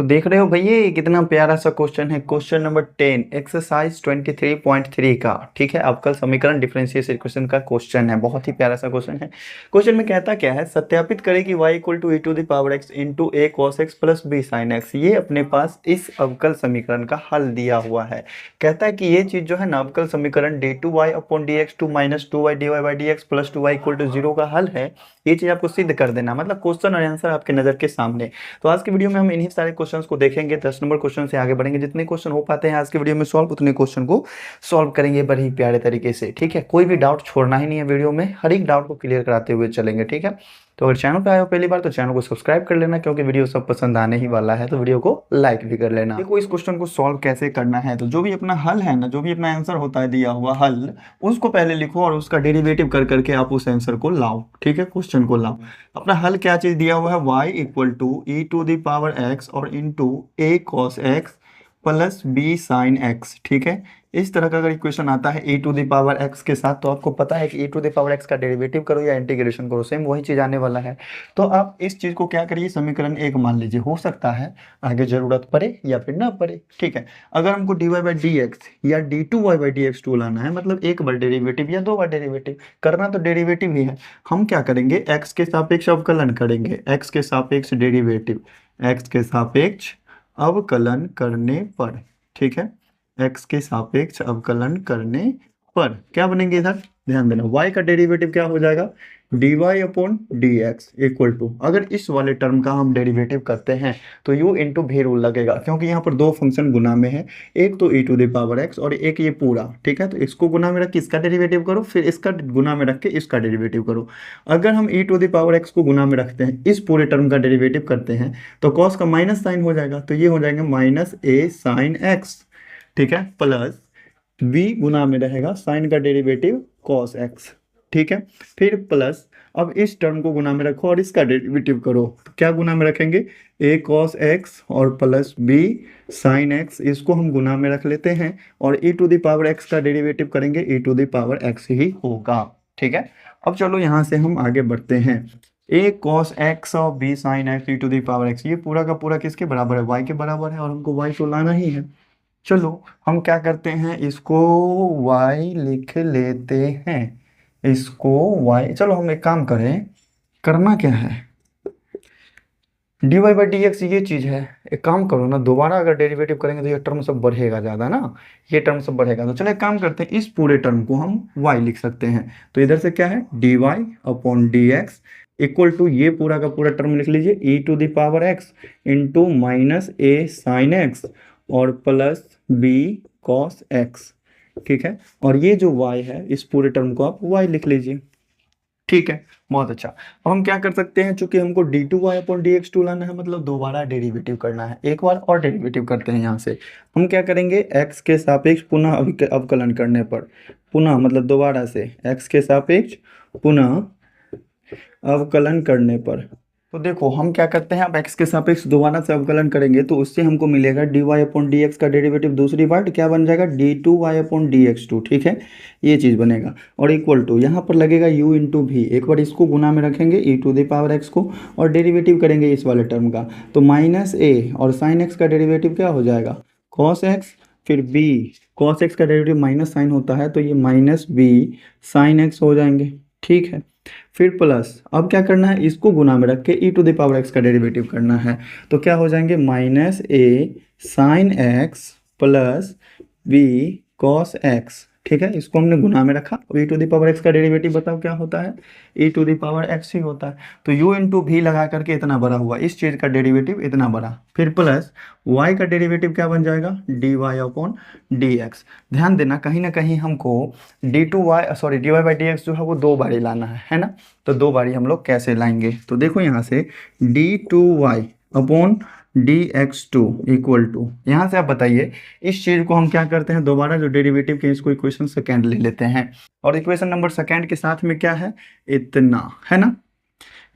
तो देख रहे हो भैया ये कितना प्यारा सा क्वेश्चन है। क्वेश्चन नंबर 10 एक्सरसाइज 23.3 का। ठीक है, अवकल समीकरण डिफरेंशियल इक्वेशन का क्वेश्चन है। बहुत ही प्यारा सा क्वेश्चन है। क्वेश्चन में कहता क्या है, सत्यापित करें कि y equal to e to the power x into a cos x plus b sine x. ये अपने पास इस अवकल समीकरण का हल दिया हुआ है। कहता है कि ये चीज जो है ना, अवकल समीकरण d two y upon d x two minus two y d y by d x plus two y equal to zero का हल है। ये चीज आपको सिद्ध कर देना, मतलब क्वेश्चन और आंसर आपके नजर के सामने। तो आज की वीडियो में हम इन्हीं सारे क्वेश्चंस को देखेंगे। 10 नंबर क्वेश्चन से आगे बढ़ेंगे। जितने क्वेश्चन हो पाते हैं आज की वीडियो में सॉल्व, उतने क्वेश्चन को सॉल्व करेंगे बड़े ही प्यारे तरीके से। ठीक है, कोई भी डाउट छोड़ना ही नहीं है वीडियो में, हर एक डाउट को क्लियर कराते हुए चलेंगे। ठीक है, तो अगर चैनल पे आए हो पहली बार तो चैनल को सब्सक्राइब कर लेना, क्योंकि वीडियो सब पसंद आने ही वाला है। तो वीडियो को लाइक भी कर लेना। देखो इस क्वेश्चन को सॉल्व कैसे करना है, तो जो भी अपना हल है ना, जो भी अपना आंसर होता है दिया हुआ हल, उसको पहले लिखो और उसका डेरिवेटिव कर करके आप उस आंसर को लाओ। ठीक है, क्वेश्चन को लाओ। अपना हल क्या चीज दिया हुआ है, y equal to e to the power x और into a cos x plus b sine x. ठीक है, इस तरह का अगर इक्वेशन आता है e to the power x के साथ, तो आपको पता है कि e to the power x का डेरिवेटिव करो या इंटीग्रेशन करो, सेम वही चीज आने वाला है। तो आप इस चीज को क्या करिए, समीकरण एक मान लीजिए। हो सकता है आगे जरूरत पड़े या फिर ना पड़े। ठीक है, अगर हमको dy बाई डी एक्स या d two y by d x two लाना है, मतलब एक बार डेरिवेटिव या दो बार डेरिवेटिव करना, तो डेरिवेटिव ही है। हम क्या करेंगे, x के सापेक्ष अवकलन करेंगे। x के सापेक्ष डेरिवेटिव, x के सापेक्ष अवकलन करने पर, ठीक है, x के सापेक्ष अवकलन करने पर क्या बनेंगे, इधर ध्यान देना, y का डेरिवेटिव क्या हो जाएगा, dy upon d x equal to, अगर इस वाले टर्म का हम डेरिवेटिव करते हैं तो u इंटू भी रूल लगेगा, क्योंकि यहाँ पर दो फंक्शन गुना में है, एक तो e to the power x और एक ये पूरा। ठीक है, तो इसको गुना में रख के इसका डेरिवेटिव करो, फिर इसका गुना में रख के इसका डेरिवेटिव करो। अगर हम e to the power x को गुना में रखते हैं, इस पूरे टर्म का डेरिवेटिव करते हैं, तो cos का माइनस साइन हो जाएगा, तो ये हो जाएगा माइनस ए साइन एक्स। ठीक है, प्लस v गुना में रहेगा साइन का डेरिवेटिव cos x। ठीक है, फिर प्लस, अब इस टर्म को गुना में रखो और इसका डेरिवेटिव करो, तो क्या गुना में रखेंगे, a cos x और प्लस b sin x, इसको हम गुना में रख लेते हैं और e to the power x का डेरिवेटिव करेंगे, e to the power x ही होगा। ठीक है, अब चलो यहाँ से हम आगे बढ़ते हैं। a cos x और b sin x e to the power x, ये पूरा का पूरा किसके बराबर है, y के बराबर है, और हमको y तो लाना ही है। चलो हम क्या करते हैं, इसको y लिख लेते हैं, इसको y। चलो हम एक काम करें, करना क्या है, dy बाई डी एक्स ये चीज़ है। एक काम करो ना, दोबारा अगर डेरिवेटिव करेंगे तो ये टर्म सब बढ़ेगा ज़्यादा ना, ये टर्म सब बढ़ेगा। तो चलो एक काम करते हैं, इस पूरे टर्म को हम y लिख सकते हैं। तो इधर से क्या है, dy upon d x equal to, ये पूरा का पूरा टर्म लिख लीजिए, e to the power x into minus a sine x और प्लस बी कॉस एक्स। ठीक है, और ये जो y है, इस पूरे टर्म को आप y लिख लीजिए। ठीक है, बहुत अच्छा। अब हम क्या कर सकते हैं, चूंकि हमको d two y upon d x two लाना है, मतलब दोबारा डेरिवेटिव करना है, एक बार और डेरिवेटिव करते हैं। यहाँ से हम क्या करेंगे, x के सापेक्ष पुनः अवकलन करने पर, पुनः मतलब दोबारा से x के सापेक्ष पुनः अवकलन करने पर, तो देखो हम क्या करते हैं, अब x के सापेक्ष दोबारा से अवकलन करेंगे तो उससे हमको मिलेगा dy अपॉन डी एक्स का डेरिवेटिव, दूसरी बार क्या बन जाएगा, d two y upon d x two. ठीक है, ये चीज़ बनेगा, और इक्वल टू यहाँ पर लगेगा u इंटू भी, एक बार इसको गुना में रखेंगे e to the power x को और डेरिवेटिव करेंगे इस वाले टर्म का, तो माइनस ए और साइन x का डेरिवेटिव क्या हो जाएगा, cos x, फिर b cos x का डेरिवेटिव माइनस साइन होता है, तो ये माइनस b साइन x हो जाएंगे। ठीक है, फिर प्लस, अब क्या करना है, इसको गुना में रख के e to the power x का डेरिवेटिव करना है, तो क्या हो जाएंगे, minus a sine x plus b cos x. ठीक है, इसको हमने गुना में रखा, e to the power x का डेरिवेटिव बताओ क्या होता है, e to the power x ही होता है, तो u इंटू भी लगा करके इतना बड़ा हुआ, इस चीज़ का डेरिवेटिव इतना बड़ा, फिर प्लस y का डेरिवेटिव क्या बन जाएगा, dy अपॉन डी एक्स। ध्यान देना, कहीं ना कहीं हमको d y by d x जो है वो दो बारी लाना है ना, तो दो बारी हम लोग कैसे लाएंगे, तो देखो यहाँ से d two y upon d x two equal to, यहाँ से आप बताइए इस चीज़ को हम क्या करते हैं, दोबारा जो डेरिवेटिव के इसको इक्वेशन सेकेंड ले लेते हैं, और इक्वेशन नंबर सेकेंड के साथ में क्या है, इतना है ना,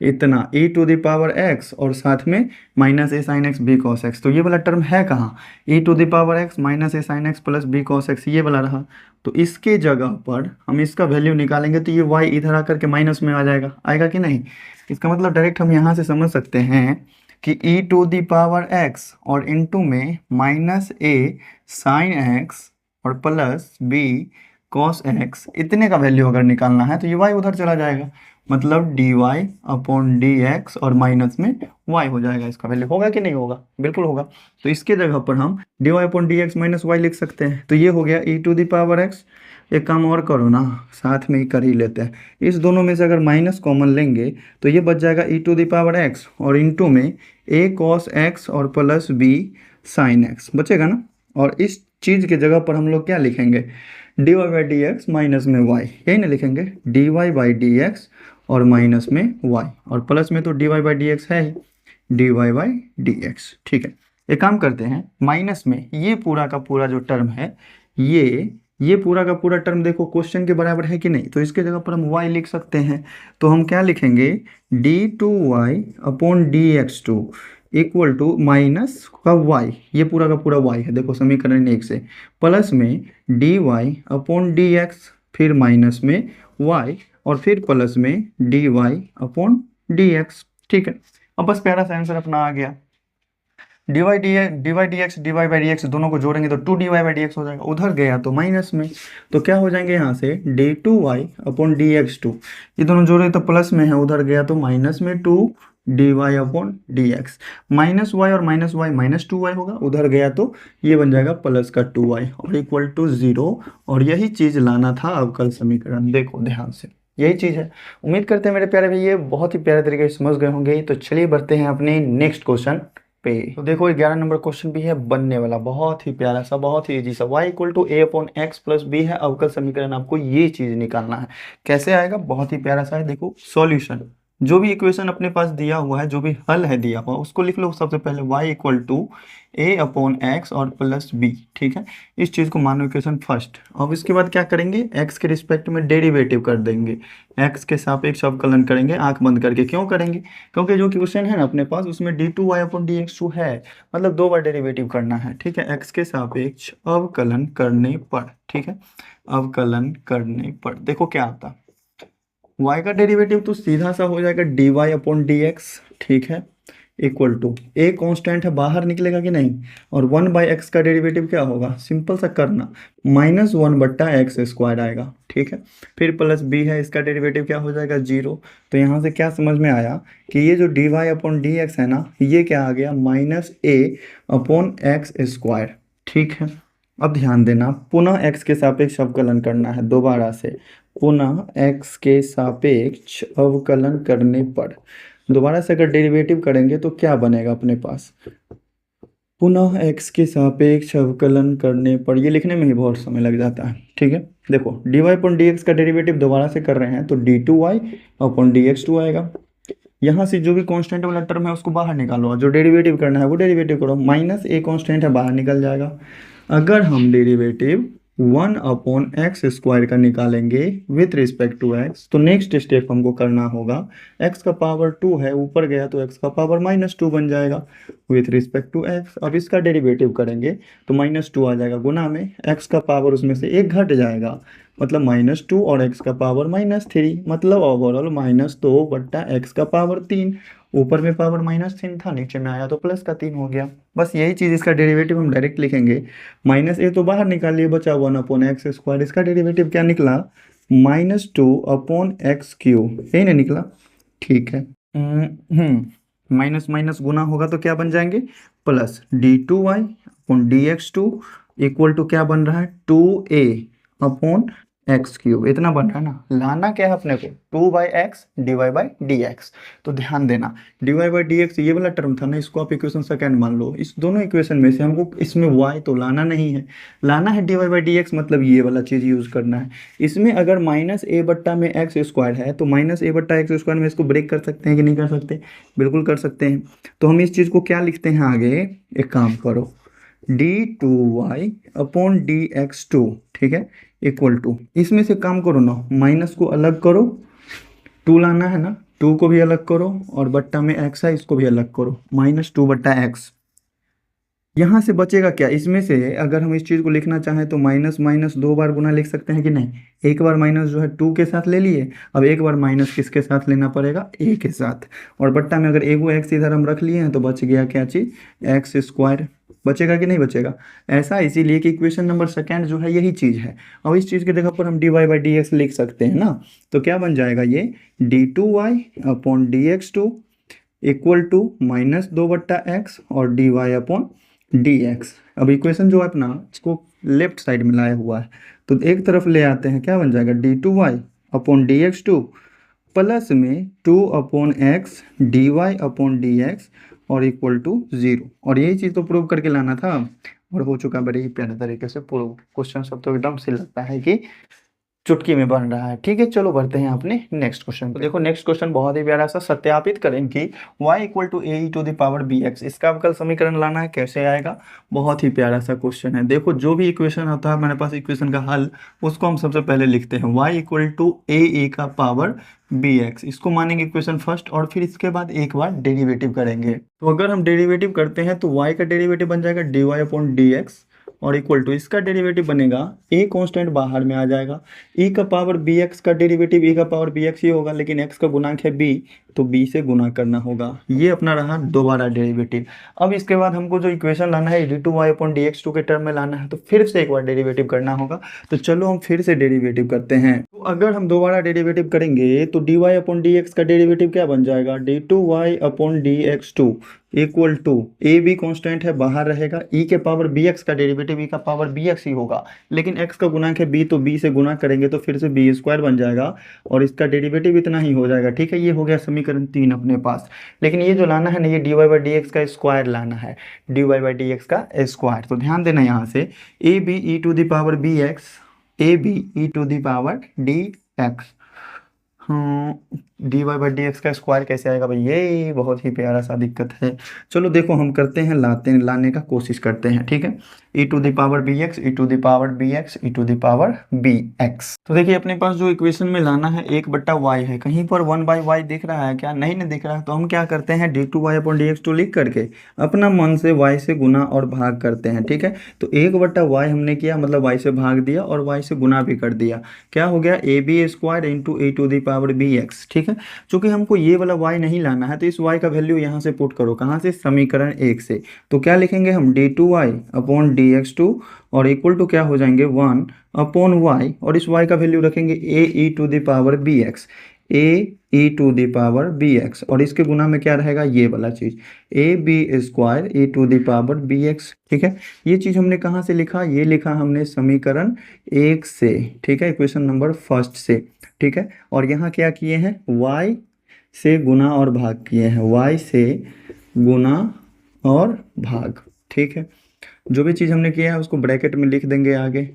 इतना e to the power x और साथ में minus a sine x b cos x. तो ये वाला टर्म है कहाँ, e to the power x minus a sine x plus b cos x, ये वाला रहा। तो इसके जगह पर हम इसका वैल्यू निकालेंगे, तो ये y इधर आकर के माइनस में आ जाएगा, आएगा कि नहीं। इसका मतलब डायरेक्ट हम यहाँ से समझ सकते हैं कि ई टू दी पावर एक्स और इनटू में माइनस ए साइन एक्स और प्लस बी कॉस एक्स, इतने का वैल्यू अगर निकालना है तो ये वाई उधर चला जाएगा, मतलब d y upon d x और माइनस में वाई हो जाएगा। इसका वैल्यू होगा कि नहीं होगा? बिल्कुल होगा। तो इसके जगह पर हम d y upon d x minus y लिख सकते हैं। तो ये हो गया e to the power x. एक काम और करो ना, साथ में ही कर ही लेते हैं। इस दोनों में से अगर माइनस कॉमन लेंगे तो ये बच जाएगा ई टू दी पावर एक्स और इनटू में ए कॉस एक्स और प्लस बी साइन एक्स बचेगा ना। और इस चीज़ की जगह पर हम लोग क्या लिखेंगे? D y by d x minus में वाई, यही ना लिखेंगे, d y by d x और माइनस में वाई, और प्लस में तो d y by d x है ही, d y by d x. ठीक है, एक काम करते हैं, माइनस में ये पूरा का पूरा जो टर्म है, ये पूरा का पूरा टर्म देखो क्वेश्चन के बराबर है कि नहीं, तो इसके जगह पर हम y लिख सकते हैं। तो हम क्या लिखेंगे? D two y upon d x two equal to minus का y, ये पूरा का पूरा y है, देखो समीकरण 1 से, प्लस में d y upon d x, फिर माइनस में y और फिर प्लस में d y upon d x. ठीक है, अब बस प्यारा सा आंसर अपना आ गया। D y d x d y by d x दोनों को जोड़ेंगे तो two d y by d x हो जाएगा, उधर गया तो माइनस में, तो क्या हो जाएंगे यहाँ से d two y upon d x two, ये दोनों जोड़े तो प्लस में है, उधर गया तो माइनस में two d y upon d x, minus y और minus y minus two y होगा, उधर गया तो ये बन जाएगा प्लस का टू वाई और इक्वल टू जीरो। और यही चीज़ लाना था अवकल समीकरण, देखो ध्यान से, यही चीज़ है। उम्मीद करते हैं मेरे प्यारे भैया बहुत ही प्यारे तरीके से समझ गए होंगे। तो चलिए बढ़ते हैं अपने नेक्स्ट क्वेश्चन पे। तो देखो 11 नंबर क्वेश्चन भी है बनने वाला, बहुत ही प्यारा सा, बहुत ही इजी सा। y equal to a upon x plus b है अवकल समीकरण, आपको ये चीज निकालना है। कैसे आएगा? बहुत ही प्यारा सा है, देखो सॉल्यूशन, जो भी इक्वेशन अपने पास दिया हुआ है, जो भी हल है दिया हुआ, उसको लिख लो सबसे पहले y equal to a upon x और प्लस बी। ठीक है, इस चीज़ को मानो इक्वेशन फर्स्ट। अब इसके बाद क्या करेंगे? x के रिस्पेक्ट में डेरिवेटिव कर देंगे, x के सापेक्ष अवकलन करेंगे आंख बंद करके। क्यों करेंगे? क्योंकि जो क्वेश्चन है ना अपने पास, उसमें d two y upon d x two है, मतलब 2 बार डेरिवेटिव करना है। ठीक है, x के सापेक्ष अवकलन करने पर, ठीक है, अवकलन करने पर देखो क्या आता, y का डेरिवेटिव तो सीधा सा हो जाएगा d y upon d x, ठीक है, इक्वल टू ए कांस्टेंट है, बाहर निकलेगा कि नहीं, और 1/x का डेरिवेटिव क्या होगा? सिंपल सा करना, -1/x स्क्वायर आएगा। ठीक है, फिर प्लस b है, इसका डेरिवेटिव क्या हो जाएगा? 0। तो यहाँ से क्या समझ में आया कि ये जो d y upon d x है ना, ये क्या आ गया? -a/x²। ठीक है, अब ध्यान देना, पुनः x के सापेक्ष अवकलन करना है, दोबारा से पुनः x के सापेक्ष अवकलन करने पर, दोबारा से अगर डेरिवेटिव करेंगे तो क्या बनेगा अपने पास? पुनः x के सापेक्ष अवकलन करने पर, ये लिखने में ही बहुत समय लग जाता है। ठीक है, देखो d y upon d x का डेरिवेटिव दोबारा से कर रहे हैं तो d two y upon d x two आएगा। यहाँ से जो भी कांस्टेंट वाला टर्म है उसको बाहर निकालो, जो डेरिवेटिव करना है वो डेरिवेटिव करो, माइनस ए कांस्टेंट है बाहर निकल जाएगा। अगर हम डेरिवेटिव 1/x² का निकालेंगे विथ रिस्पेक्ट टू x, तो नेक्स्ट स्टेप हमको करना होगा, x का पावर 2 है, ऊपर गया तो x का पावर -2 बन जाएगा विथ रिस्पेक्ट टू x। अब इसका डेरिवेटिव करेंगे तो -2 आ जाएगा, गुना में x का पावर उसमें से 1 घट जाएगा, मतलब -2 और x का पावर -3, मतलब ओवरऑल -2/x का पावर 3। ऊपर में पावर -3 था, नीचे में आया तो प्लस का 3 हो गया। बस यही चीज़, इसका डेरिवेटिव हम डायरेक्ट लिखेंगे, -a तो बाहर निकाल लिए, बचा 1/x², इसका डेरिवेटिव क्या निकला? -2/x³, यही ना निकला। ठीक है, माइनस माइनस गुना होगा तो क्या बन जाएंगे? Plus d two y upon d x two equal to क्या बन रहा है? 2a/x³, इतना बन रहा है ना। लाना क्या है अपने को? 2/x dy/dx। तो ध्यान देना, dy/dx ये वाला टर्म था ना, इसको आप इक्वेशन सेकंड मान लो। इस दोनों इक्वेशन में से हमको इसमें y तो लाना नहीं है, लाना है dy/dx, मतलब ये वाला चीज़ यूज़ करना है। इसमें अगर -a/x² है तो -a/x² में इसको ब्रेक कर सकते हैं कि नहीं कर सकते? बिल्कुल कर सकते हैं। तो हम इस चीज़ को क्या लिखते हैं आगे? एक काम करो, d2y अपॉन dx2, ठीक है, इक्वल टू, इसमें से काम करो ना, माइनस को अलग करो, 2 लाना है ना, 2 को भी अलग करो, और बट्टा में x है इसको भी अलग करो, -2/x। यहाँ से बचेगा क्या, इसमें से अगर हम इस चीज़ को लिखना चाहें तो माइनस माइनस 2 बार गुना लिख सकते हैं कि नहीं। एक बार माइनस जो है 2 के साथ ले लिए, अब एक बार माइनस किसके साथ लेना पड़ेगा, a के साथ। और बट्टा में अगर एगो एक्स इधर हम रख लिए हैं तो बच गया क्या चीज़, एक्स स्क्वायर। बचेगा कि नहीं बचेगा, ऐसा इसीलिए कि इक्वेशन नंबर सेकेंड जो है यही चीज़ है। अब इस चीज़ की जगह पर हम dy/dx लिख सकते हैं ना, तो क्या बन जाएगा ये d2y/dx2 इक्वल टू -2/x और dy/dx। अब इक्वेशन जो है अपना इसको लेफ्ट साइड में लाया हुआ है, तो एक तरफ ले आते हैं, क्या बन जाएगा d2y/dx2 प्लस में 2/x dy/dx और इक्वल टू 0। और यही चीज़ तो प्रूव करके लाना था, और हो चुका बड़े ही प्यारे तरीके से प्रूव। क्वेश्चन सब तो एकदम से लगता है कि चुटकी में बन रहा है। ठीक है, चलो बढ़ते हैं अपने नेक्स्ट क्वेश्चन। तो देखो नेक्स्ट क्वेश्चन बहुत ही प्यारा सा, सत्यापित करें कि y इक्वल टू ae⁴bx, इसका अवकल समीकरण लाना है, कैसे आएगा। बहुत ही प्यारा सा क्वेश्चन है। देखो जो भी इक्वेशन होता है हमारे पास इक्वेशन का हल, उसको हम सबसे पहले लिखते हैं y इक्वल टू ae⁴bx, इसको मानेंगे इक्वेशन फर्स्ट, और फिर इसके बाद एक बार डेरिवेटिव करेंगे। तो अगर हम डेरिवेटिव करते हैं तो y का डेरिवेटिव बन जाएगा dy/dx और इक्वल टू इसका डेरिवेटिव बनेगा, a कांस्टेंट बाहर में आ जाएगा, e⁴bx का डेरिवेटिव e⁴bx ही होगा, लेकिन x का गुणांक है b, तो b से गुना करना होगा। ये अपना रहा दोबारा डेरिवेटिव। अब इसके बाद हमको जो इक्वेशन लाना है d2y/dx2 के टर्म में लाना है, तो फिर से एक बार डेरिवेटिव करना होगा। तो चलो हम फिर से डेरिवेटिव करते हैं। तो अगर हम दोबारा डेरिवेटिव करेंगे तो dy/dx का डेरिवेटिव क्या बन जाएगा, d2y/dx2 equal to a b constant है बाहर रहेगा, e⁴bx का डेरिवेटिव e⁴bx ही होगा, लेकिन x का गुणांक है b, तो b से गुना करेंगे तो फिर से b² बन जाएगा, और इसका डेरिवेटिव इतना ही हो जाएगा। ठीक है, ये हो गया समीकरण 3 अपने पास। लेकिन ये जो लाना है ना, ये dy/dx का स्क्वायर लाना है, dy/dx का स्क्वायर। तो ध्यान देना यहाँ से ए बी e⁴bx हाँ, dy/dx का स्क्वायर कैसे आएगा भाई, ये बहुत ही प्यारा सा दिक्कत है। चलो देखो हम करते हैं, लाने का कोशिश करते हैं। ठीक है, e⁴bx तो देखिए अपने पास जो इक्वेशन में लाना है 1/y है, कहीं पर 1/y दिख रहा है क्या, नहीं ना दिख रहा है। तो हम क्या करते हैं, d2y/dx2 लिख करके अपना मन से y से गुना और भाग करते हैं। ठीक है, तो 1/y हमने किया, मतलब y से भाग दिया और y से गुना भी कर दिया, क्या हो गया ab² इंटू a⁴bx। ठीक है, चूंकि हमको ये वाला y नहीं लाना है, तो इस y का वैल्यू यहाँ से पुट करो, कहाँ से, समीकरण 1 से। तो क्या लिखेंगे हम, d2y/dx2 और इक्वल टू क्या हो जाएंगे 1/y, और इस y का वैल्यू रखेंगे ae⁴bx, ae⁴bx, और इसके गुना में क्या रहेगा, ये वाला चीज ab² e⁴bx। ठीक है, ये चीज हमने कहाँ से लिखा, ये लिखा हमने समीकरण 1 से। ठीक है, इक्वेशन नंबर फर्स्ट से। ठीक है, और यहाँ क्या किए हैं, y से गुना और भाग किए हैं, y से गुना और भाग। ठीक है, जो भी चीज़ हमने किया है उसको ब्रैकेट में लिख देंगे आगे,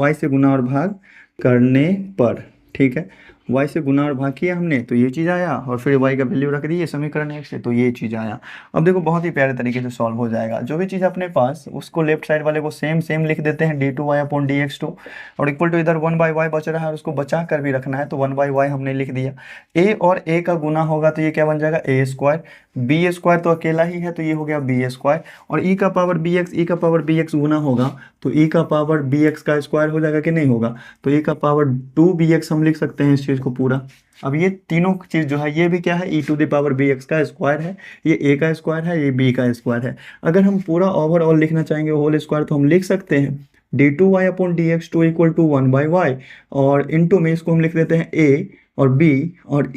y से गुना और भाग करने पर। ठीक है, y से गुना और भाग किया हमने तो ये चीज़ आया, और फिर y का वैल्यू रख दिए समीकरण 1 से, तो ये चीज़ आया। अब देखो बहुत ही प्यारे तरीके से सॉल्व हो जाएगा। जो भी चीज़ अपने पास उसको लेफ्ट साइड वाले को सेम लिख देते हैं, d2y/dx2 और इक्वल टू इधर 1/y बच रहा है, उसको बचा कर भी रखना है, तो 1/y हमने लिख दिया। a और a का गुना होगा तो ये क्या बन जाएगा, a², b² तो अकेला ही है तो ये हो गया b², और e⁴bx गुना होगा तो e⁴bx का स्क्वायर हो जाएगा कि नहीं होगा, तो e⁴2bx हम लिख सकते हैं इस चीज़ को पूरा। अब ये तीनों चीज़ जो है, ये भी क्या है, e⁴bx का स्क्वायर है, ये a का स्क्वायर है, ये b का स्क्वायर है। अगर हम पूरा ओवरऑल लिखना चाहेंगे होल स्क्वायर, तो हम लिख सकते हैं d2y/dx2 इक्वल टू 1/y, और इनटू में इसको हम लिख देते हैं a और b और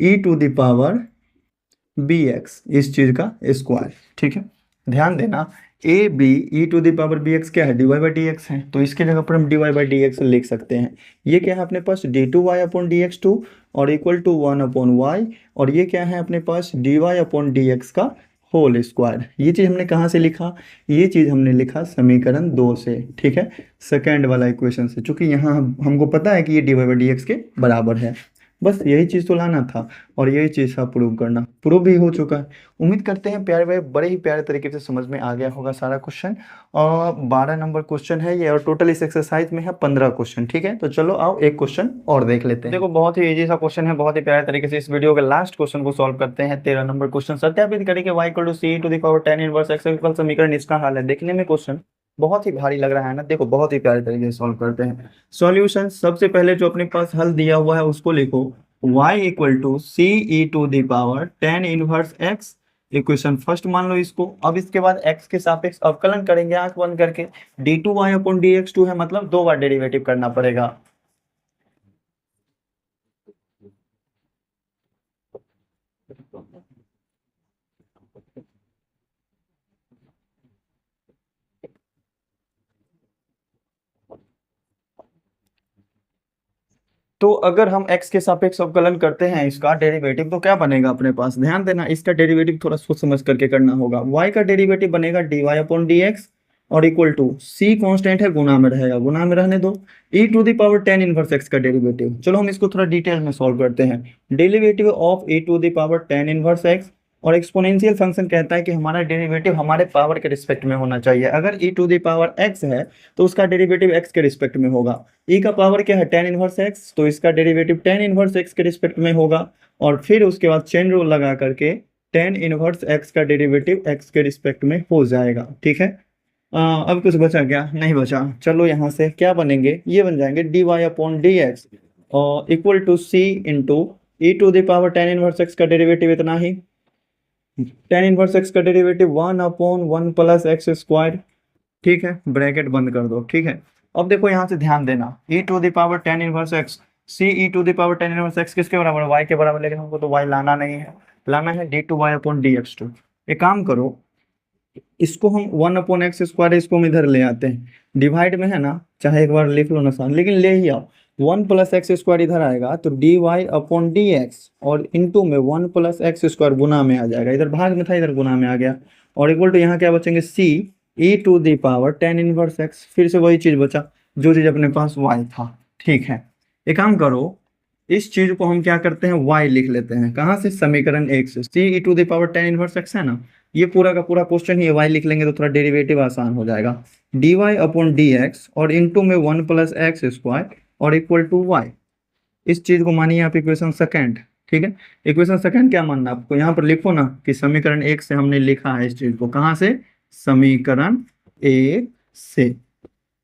e⁴bx, इस चीज़ का स्क्वायर। ठीक है, ध्यान देना ए बी e⁴bx क्या है, dy/dx है, तो इसके जगह पर हम dy/dx लिख सकते हैं। ये क्या है अपने पास, d2y/dx2 और इक्वल टू 1/y, और ये क्या है अपने पास, dy/dx का होल स्क्वायर। ये चीज़ हमने कहाँ से लिखा, ये चीज़ हमने लिखा समीकरण 2 से। ठीक है, सेकेंड वाला इक्वेशन से, चूंकि यहाँ हमको पता है कि ये dy/dx के बराबर है। बस यही चीज़ तो लाना था और यही चीज़ था प्रूव करना, प्रूव भी हो चुका है। उम्मीद करते हैं प्यारे भाई बड़े ही प्यारे तरीके से समझ में आ गया होगा सारा क्वेश्चन। और 12 नंबर क्वेश्चन है ये और टोटल इस एक्सरसाइज में है 15 क्वेश्चन। ठीक है, तो चलो आओ एक क्वेश्चन और देख लेते हैं। देखो बहुत ही इजी सा क्वेश्चन है, बहुत ही प्यारे तरीके से इस वीडियो के लास्ट क्वेश्चन को सॉल्व करते हैं। 13 नंबर क्वेश्चन, सत्यापित करें कि y = c⁻tan इनवर्स x विकल्प समीकरण इसका हल है। देखने में क्वेश्चन बहुत ही भारी लग रहा है ना, देखो बहुत ही प्यारे तरीके से सॉल्व करते हैं। सॉल्यूशन, सबसे पहले जो अपने पास हल दिया हुआ है उसको लिखो, y = ce⁻tan inverse x, equation first मान लो इसको। अब इसके बाद x के सापेक्ष अवकलन करेंगे आंख बंद करके, d2y/dx2 है, मतलब 2 बार डेरिवेटिव करना पड़ेगा। तो अगर हम x के सापेक्ष अवकलन करते हैं इसका डेरिवेटिव तो क्या बनेगा अपने पास, ध्यान देना, इसका डेरिवेटिव थोड़ा सोच समझ करके करना होगा। y का डेरिवेटिव बनेगा dy/dx और इक्वल टू c कांस्टेंट है, गुना में रहेगा, गुना में रहने दो, e⁻tan इनवर्स x का डेरिवेटिव। चलो हम इसको थोड़ा डिटेल में सॉल्व करते हैं। Derivative of e⁻tan inverse x, और एक्सपोनेंशियल फंक्शन कहता है कि हमारा डेरिवेटिव हमारे पावर के रिस्पेक्ट में होना चाहिए। अगर e⁻x है तो उसका डेरिवेटिव x के रिस्पेक्ट में होगा। e का पावर क्या है, tan इनवर्स x, तो इसका डेरिवेटिव tan इनवर्स x के रिस्पेक्ट में होगा। और फिर उसके बाद चेन रूल लगा करके tan इनवर्स x का डेरिवेटिव x के रिस्पेक्ट में हो जाएगा। ठीक है, अब कुछ बचा क्या, नहीं बचा। चलो यहाँ से क्या बनेंगे, ये बन जाएंगे dy/dx और equal to c into e⁻tan inverse x का डेरिवेटिव इतना ही, tan इनवर्स x का डेरिवेटिव 1/1 प्लस एक्स स्क्वायर। ठीक है, ब्रैकेट बंद कर दो। ठीक है, अब देखो यहाँ से ध्यान देना, e⁻tan inverse x, c e⁻tan inverse x किसके बराबर है, y के बराबर, लेकिन हमको तो y लाना नहीं है, लाना है d2y/dx2। एक काम करो, इसको हम 1/x², इसको हम इधर ले आते हैं, डिवाइड में है ना, चाहे एक बार लिख लो ना सान, लेकिन ले ही आओ। 1 + x² इधर आएगा तो dy/dx और इंटू में 1 + x² गुना में आ जाएगा, इधर भाग में था इधर गुना में आ गया, और इक्वल टू यहाँ क्या बचेंगे, c e⁻tan इनवर्स x, फिर से वही चीज बचा जो चीज अपने पास y था। ठीक है, एक काम करो, इस चीज को हम क्या करते हैं, y लिख लेते हैं, कहाँ से, समीकरण 1 से। c e⁻tan इनवर्स x है ना, ये पूरा का पूरा क्वेश्चन ही y लिख लेंगे तो थोड़ा डेरिवेटिव आसान हो जाएगा। dy/dx और इंटू में 1 + x² और इक्वल टू y। इस चीज को मानिए आप इक्वेशन सेकंड। ठीक है, इक्वेशन सेकंड क्या मानना आपको, यहाँ पर लिखो ना कि समीकरण 1 से हमने लिखा है इस चीज को, कहाँ से, समीकरण 1 से।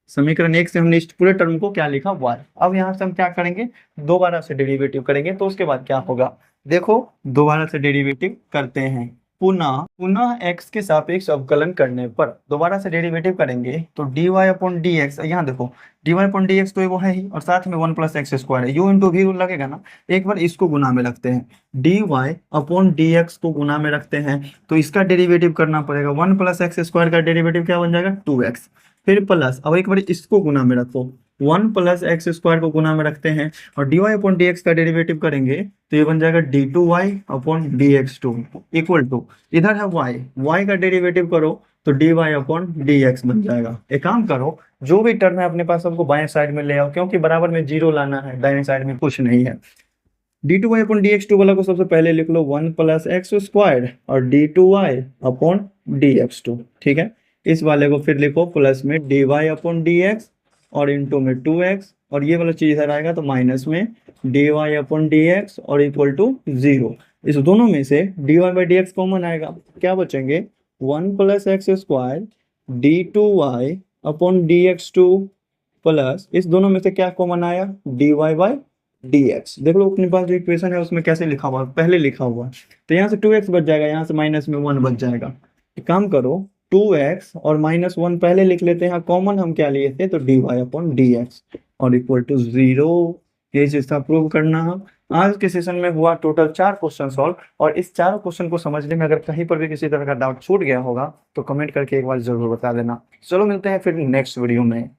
समीकरण 1 से हमने इस पूरे टर्म को क्या लिखा, y। अब यहाँ से हम क्या करेंगे, दोबारा से डेरिवेटिव करेंगे, तो उसके बाद क्या होगा, देखो दोबारा से डेरिवेटिव करते हैं, पुनः पुनः x के सापेक्ष अवकलन करने पर दोबारा से डेरिवेटिव करेंगे तो dy/dx, यहाँ देखो dy/dx तो वो है ही, और साथ में 1 + x² है, u इंटू वी रूल लगेगा ना, एक बार इसको गुना में रखते हैं, dy/dx को गुना में रखते हैं तो इसका डेरिवेटिव करना पड़ेगा, 1 + x² का डेरिवेटिव क्या बन जाएगा, 2x, फिर प्लस, अब एक बार इसको गुना में रखो, 1 + x² को गुना में रखते हैं और dy/dx का डेरिवेटिव करेंगे तो ये बन जाएगा d2y/dx2 इक्वल टू, इधर है y का डेरिवेटिव करो तो dy/dx बन जाएगा। एक काम करो, जो भी टर्म है अपने पास सबको बाएं साइड में ले आओ, क्योंकि बराबर में जीरो लाना है, दाहिने साइड में कुछ नहीं है। d2y/dx2 वाला को सबसे पहले लिख लो 1 + x² और d2y/dx2। ठीक है, इस वाले को फिर लिखो प्लस में dy/dx और इंटू में 2x, और ये वाला चीज इधर आएगा तो माइनस में dy/dx और इक्वल टू 0। इस दोनों में से dy/dx कॉमन आएगा, क्या बचेंगे, 1 + x² d2y/dx2 प्लस, इस दोनों में से क्या कॉमन आया, dy/dx। देख लो अपने पास जो इक्वेशन है उसमें कैसे लिखा हुआ है, पहले लिखा हुआ है, तो यहाँ से 2x बच जाएगा, यहाँ से माइनस में 1 बच जाएगा। एक काम करो, 2x और -1 पहले लिख लेते हैं, कॉमन हम क्या लिए थे, तो dy/dx और इक्वल टू 0। ये चीज था प्रूव करना। आज के सेशन में हुआ टोटल 4 क्वेश्चन सॉल्व, और इस चारों क्वेश्चन को समझने में अगर कहीं पर भी किसी तरह का डाउट छूट गया होगा तो कमेंट करके एक बार जरूर बता देना। चलो मिलते हैं फिर नेक्स्ट वीडियो में।